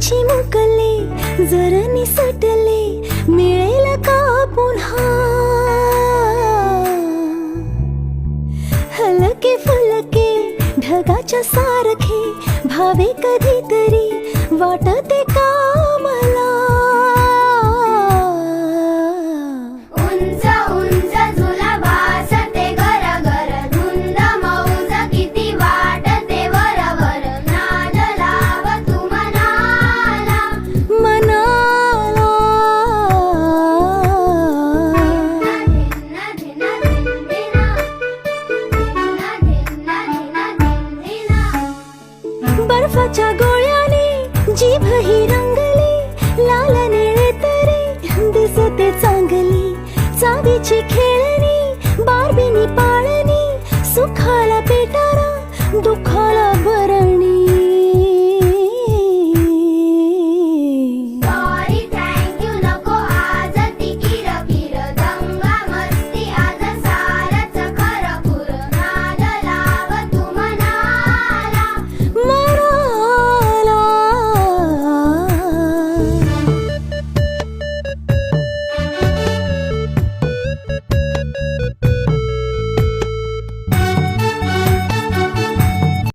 चिमुकले जर निसटले मिळेल का पुन्हा हलके फुलके ढगाच्या सारखे भावे कधीतरी वाटते का मला उंच उंच झुला भासते घर घर धुंद मौज किती वाटते वरवर नाद लाव तू मनाला मनाला धिन्ना धिन्ना धिन्ना धिन्ना धिन्ना धिन्ना धिन्ना बर्फाच्या गोळ्याने जीभ ही रंगली लाल निळे तरी दिसते चांगली चावीची खेळणी बार्बीनी पाळ